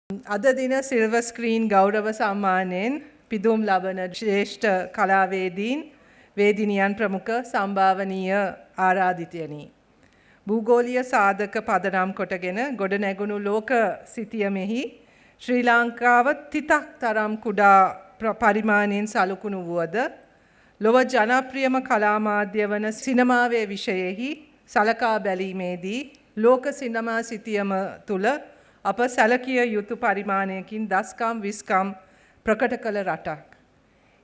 අද දින silver screen ගෞරව සම්මානයෙන් පිදුම් ලබන ශ්‍රේෂ්ඨ කලාවේදීන් වේදිනියන් ප්‍රමුඛ සම්භාවනීය ආරාධිතයනි. භූගෝලීය සාධක පදනම් කොටගෙන ගොඩනැගුණු ලෝක සිතියමෙහි ශ්‍රී ලංකාව තිතක් තරම් කුඩා පරිමාණයෙන් සලකුණු වුවද ලොව ජනප්‍රියම කලා මාධ්‍ය වන සිනමාවේ විෂයෙහි සලකා බැලීමේදී ලෝක සිනමා සිතියම තුල අප සැලකිය යුතු පරිමාණයකින් දස්කම් විස්කම් ප්‍රකට කළ රටක්.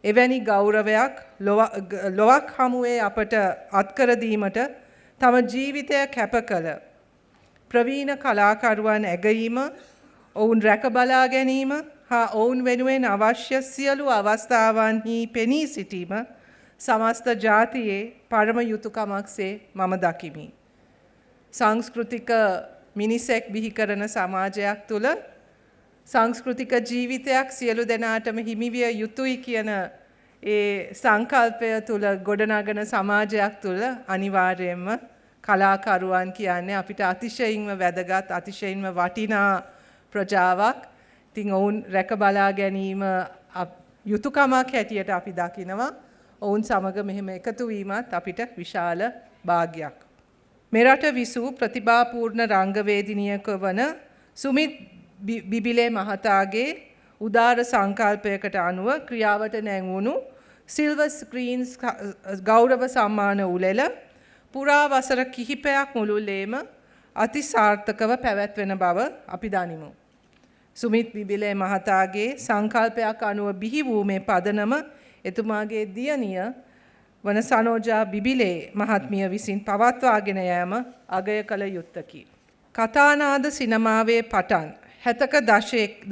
එවැනි ගෞරවයක් ලොවක් හමුවේ අපට අත්කර දීමට තම ජීවිතය කැප කළ ප්‍රවීණ කලාකරුවන් ඇගයීම, ඔවුන් රැක බලා ගැනීම හා ඔවුන් වෙනුවෙන් අවශ්‍ය සියලු අවස්ථාවන්හි පෙනී සිටීම සමස්ත ජාතියේ පරම යුතුයකමක්සේ මම දකිමි. සංස්කෘතික මිනිසෙක් බිහි කරන සමාජයක් තුළ සංස්කෘතික ජීවිතයක් සියලු දෙනාටම හිමිවිය යුතුයි කියන ඒ සංකල්පය තුළ ගොඩනගන සමාජයක් තුළ අනිවාර්යයෙන්ම කලාකරුවන් කියන්නේ අපිට අතිශයින්ම වැදගත් අතිශයින්ම වටිනා ප්‍රජාවක්. ඉතින් ඔවුන් රැක බලා ගැනීම යුතුයකමක් හැටියට අපි දකිනවා. ඔවුන් සමග මෙහෙම එකතු වීමත් අපිට විශාල භාග්යක්. මෙරට විසූ ප්‍රතිභාපූර්ණ රංගවේදිනියක වන සුමිත් බිබිලේ මහතාගේ උදාර සංකල්පයකට අනුව ක්‍රියාවට නැංවුණු සිල්වර් ස්ක්‍රීන්ස් ගෞරව සම්මාන උළෙල පුරා වසර කිහිපයක් මුළුල්ලේම අති සාර්ථකව පැවැත්වෙන බව අපි දනිමු. සුමිත් බිබිලේ මහතාගේ සංකල්පයක් අනුව බිහි වූ මේ පදනම එතුමාගේ දියණිය වන සනෝජා බිබිලේ මහත්මිය විසින් පවත්වාගෙන යෑම අගය කළ යුත්තකි. කතානාද සිනමාවේ පටන් 70ක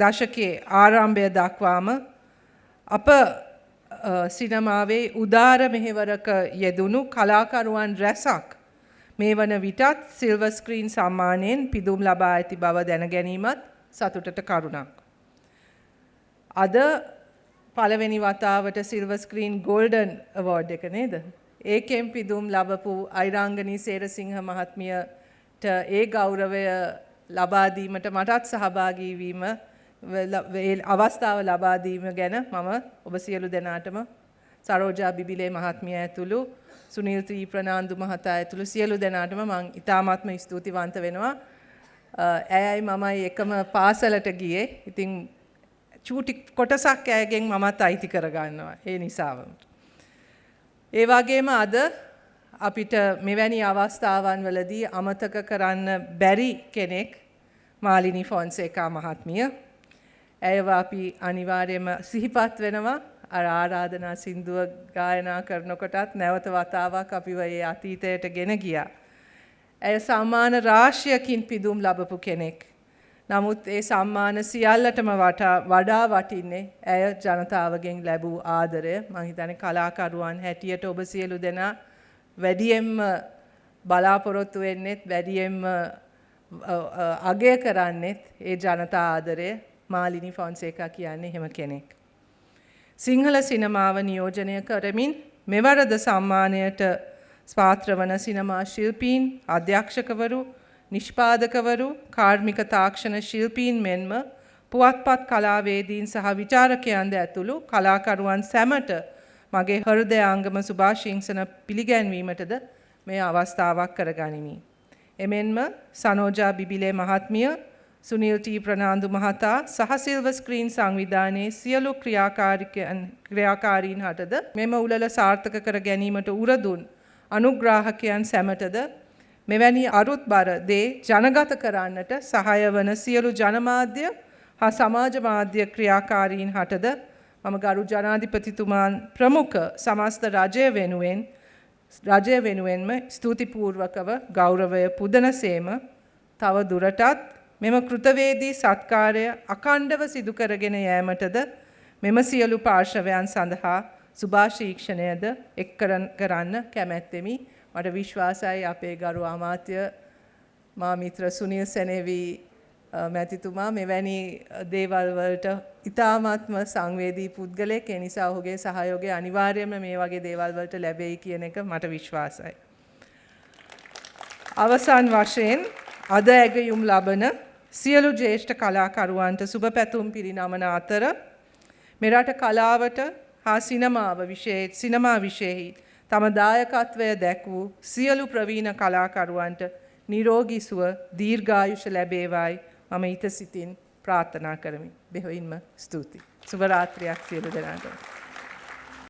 දශකයේ ආරම්භය දක්වාම අප සිනමාවේ උදාර මෙහෙවරක යෙදුණු කලාකරුවන් රැසක් මේ වන විටත් සිල්වර් ස්ක්‍රීන් සම්මානයෙන් පිදුම් ලබා ඇති බව දැන ගැනීමත් සතුටට කරුණක්. අද පළවෙනි වතාවට සිල්වර් ස්ක්‍රීන් ගෝල්ඩන් අවෝඩ් එක නේද? ඒකෙන් පිදුම් ලබපු අයිරාංගනී සේරසිංහ මහත්මියට ඒ ගෞරවය ලබා දීමට මටත් සහභාගී වීම අවස්ථාව ලබා දීම ගැන මම ඔබ සියලු දෙනාටම සරෝජා බිබිලේ මහත්මිය ඇතුළු සුනිල් ත්‍රී ප්‍රනාන්දු මහතා ඇතුළු සියලු දෙනාටම මම ඉතාමත්ම ස්තුතිවන්ත වෙනවා. ඇයයි මමයි එකම පාසලට ගියේ. ඉතින් චූටි කොටසක් ඇයගෙන් මමත් අයිති කරගන්නවා ඒ නිසාවම. ඒ වගේම අද අපිට මෙවැනි අවස්ථාවන් වලදී අමතක කරන්න බැරි කෙනෙක් මාලිනී ෆොන්සේකා මහත්මිය. ඇයව අපි අනිවාර්යයෙන්ම සිහිපත් වෙනවා. අර ආරාධනා සින්දුව ගායනා කරනකොටත් නැවත වතාවක් අපිව ඒ අතීතයට ගෙන ගියා. ඇය සම්මාන රාශියකින් පිදුම් ලබපු කෙනෙක්. නමුත් ඒ සම්මාන සියල්ලටම වඩා වටින්නේ ඇය ජනතාවගෙන් ලැබූ ආදරය. මම හිතන්නේ කලාකරුවන් හැටියට ඔබ සියලු දෙනා වැඩියෙන්ම බලාපොරොත්තු වෙන්නෙත් වැඩියෙන්ම අගය කරන්නෙත් ඒ ජනතා ආදරය. මාලිනී ෆොන්සේකා කියන්නේ එහෙම කෙනෙක්. සිංහල සිනමාව නියෝජනය කරමින් මෙවරද සම්මානයට පාත්‍ර වන සිනමා ශිල්පීන්, අධ්‍යක්ෂකවරු, නිෂ්පාදකවරු, කාර්මික තාක්ෂණ ශිල්පීන් මෙන්ම පුවත්පත් කලාවේදීන් සහ විචාරකයන්ද ඇතුළු කලාකරුවන් සැමට මගේ හෘදයාංගම සුභාශිංසන පිළිගැන්වීමටද මේ අවස්ථාවක් කරගනිමි. එමෙන්ම සනෝජා බිබිලේ මහත්මිය, සුනිල් ටී ප්‍රනාන්දු මහතා සහ සිල්වර් ස්ක්‍රීන් සංවිධානයේ සියලු ක්‍රියාකාරීන් හටද මෙම උළෙල සාර්ථක කර ගැනීමට උරදුන් අනුග්‍රාහකයන් සැමටද මෙවැනි අරුත්බර දේ ජනගත කරන්නට සහාය වන සියලු ජනමාධ්‍ය හා සමාජ මාධ්‍ය ක්‍රියාකාරීන් හටද මම ගරු ජනාධිපතිතුමාන් ප්‍රමුඛ සමස්ත රජය වෙනුවෙන්ම ස්තුතිපූර්වකව ගෞරවය පුදනසේම තව දුරටත් මෙම කෘතවේදී සත්කාරය අඛණ්ඩව සිදු කරගෙන යෑමටද මෙම සියලු පාර්ශවයන් සඳහා සුභාශීක්ෂණයද එක් කරන්න කැමැත්තෙමි. මට විශ්වාසයි අපේ ගරු අමාත්‍ය මා මිත්‍ර සුනිල් සෙනෙවි මැතිතුමා මෙවැනි දේවල් වලට ඉතාමත්ම සංවේදී පුද්ගලයෙක්. ඒ නිසා ඔහුගේ සහයෝගය අනිවාර්යයෙන්ම මේ වගේ දේවල් වලට ලැබෙයි කියන එක මට විශ්වාසයි. අවසන් වශයෙන් අද ඇගයුම් ලබන සියලු ජ්‍යෙෂ්ඨ කලාකරුවන්ට සුබ පැතුම් පිරිනමන අතර මෙරට කලාවට හා සිනමා විෂයෙහි තම දායකත්වය දැක් වූ සියලු ප්‍රවීණ කලාකරුවන්ට නිරෝගී සුව දීර්ඝායුෂ ලැබේවායි මම ඊට සිතින් ප්‍රාර්ථනා කරමි. බෙහෙවින්ම ස්තුතියි. සුබ රාත්‍රියක් සියලු දෙනාට.